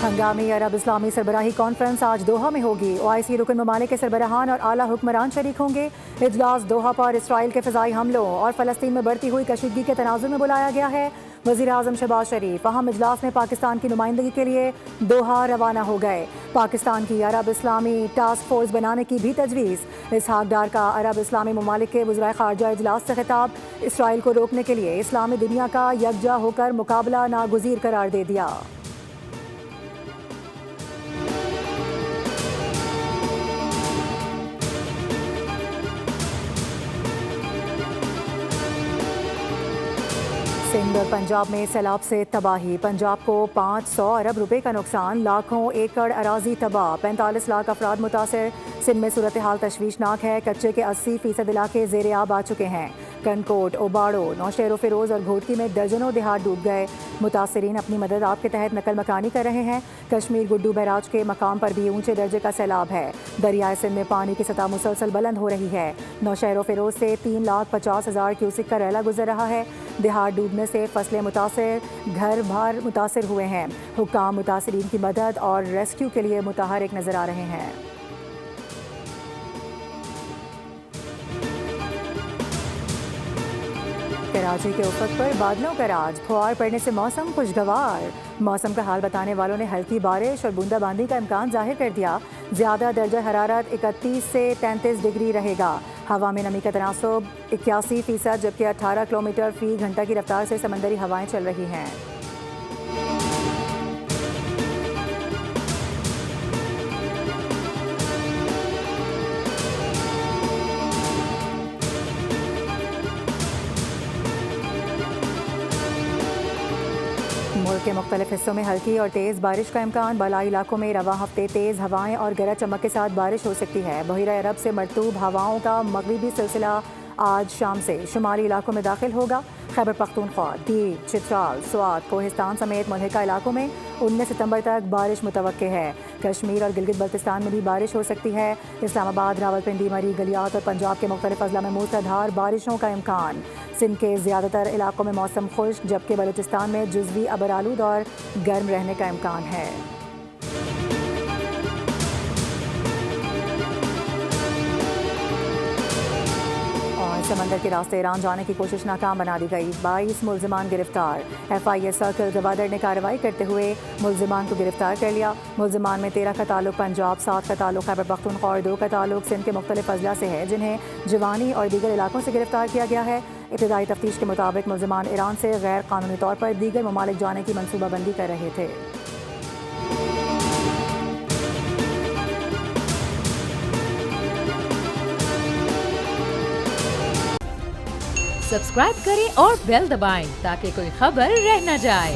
ہنگامی عرب اسلامی سربراہی کانفرنس آج دوحہ میں ہوگی۔ OIC رکن ممالک کے سربراہان اور اعلیٰ حکمران شریک ہوں گے۔ اجلاس دوحہ پر اسرائیل کے فضائی حملوں اور فلسطین میں بڑھتی ہوئی کشیدگی کے تناظر میں بلایا گیا ہے۔ وزیر اعظم شہباز شریف اہم اجلاس میں پاکستان کی نمائندگی کے لیے دوحہ روانہ ہو گئے۔ پاکستان کی عرب اسلامی ٹاسک فورس بنانے کی بھی تجویز۔ اسحاق ڈار کا عرب اسلامی ممالک کے وزرائے خارجہ اجلاس سے خطاب۔ اسرائیل کو روکنے کے لیے اسلامی دنیا کا یکجا ہو کر مقابلہ ناگزیر قرار دے دیا۔ سندھ اور پنجاب میں سیلاب سے تباہی۔ پنجاب کو 500 ارب روپے کا نقصان، لاکھوں ایکڑ اراضی تباہ، 45 لاکھ افراد متاثر۔ سندھ میں صورتحال تشویشناک ہے، کچے کے 80% علاقے زیر آب آ چکے ہیں۔ کنکوٹ، اوباڑو، نوشہر و فیروز اور گھوٹکی میں درجنوں دیہات ڈوب گئے۔ متاثرین اپنی مدد آپ کے تحت نقل مکانی کر رہے ہیں۔ کشمیر گڈو بیراج کے مقام پر بھی اونچے درجے کا سیلاب ہے۔ دریائے سندھ میں پانی کی سطح مسلسل بلند ہو رہی ہے۔ نوشہر و فیروز سے 3,50,000 کیوسک کا ریلا گزر رہا ہے۔ دیہات ڈوبنے سے فصلیں متاثر، گھر بار متاثر ہوئے ہیں۔ حکام متاثرین کی مدد اور ریسکیو کے لیے متحرک نظر آ رہے ہیں۔ کراچی کے افق پر بادلوں کا راج، پھوار پڑنے سے موسم خوشگوار۔ موسم کا حال بتانے والوں نے ہلکی بارش اور بوندا باندی کا امکان ظاہر کر دیا۔ زیادہ درجہ حرارت 31 سے 33 ڈگری رہے گا۔ ہوا میں نمی کا تناسب 81%، جبکہ 18 کلومیٹر فی گھنٹہ کی رفتار سے سمندری ہوائیں چل رہی ہیں۔ ملک کے مختلف حصوں میں ہلکی اور تیز بارش کا امکان۔ بالائی علاقوں میں رواں ہفتے تیز ہوائیں اور گرج چمک کے ساتھ بارش ہو سکتی ہے۔ بحیرہ عرب سے مرطوب ہواؤں کا مغربی سلسلہ آج شام سے شمالی علاقوں میں داخل ہوگا۔ خیبر پختونخوا، دیو، چترال، سوات، کوہستان سمیت ملحقہ علاقوں میں 19 ستمبر تک بارش متوقع ہے۔ کشمیر اور گلگت بلتستان میں بھی بارش ہو سکتی ہے۔ اسلام آباد، راولپنڈی، مری، گلیات اور پنجاب کے مختلف اضلاع میں موسلادھار بارشوں کا امکان۔ سندھ کے زیادہ تر علاقوں میں موسم خشک، جبکہ بلوچستان میں جزوی ابرآلود اور گرم رہنے کا امکان ہے۔ سمندر کے راستے ایران جانے کی کوشش ناکام بنا دی گئی، 22 ملزمان گرفتار۔ FIA سرکل گوادر نے کارروائی کرتے ہوئے ملزمان کو گرفتار کر لیا۔ ملزمان میں 13 کا تعلق پنجاب، 7 کا تعلق خیبر پختونخوا اور 2 کا تعلق سندھ کے مختلف اضلاع سے ہے، جنہیں جوانی اور دیگر علاقوں سے گرفتار کیا گیا ہے۔ ابتدائی تفتیش کے مطابق ملزمان ایران سے غیر قانونی طور پر دیگر ممالک جانے کی منصوبہ بندی کر رہے تھے۔ سبسکرائب کریں اور بیل دبائیں تاکہ کوئی خبر رہ نہ جائے۔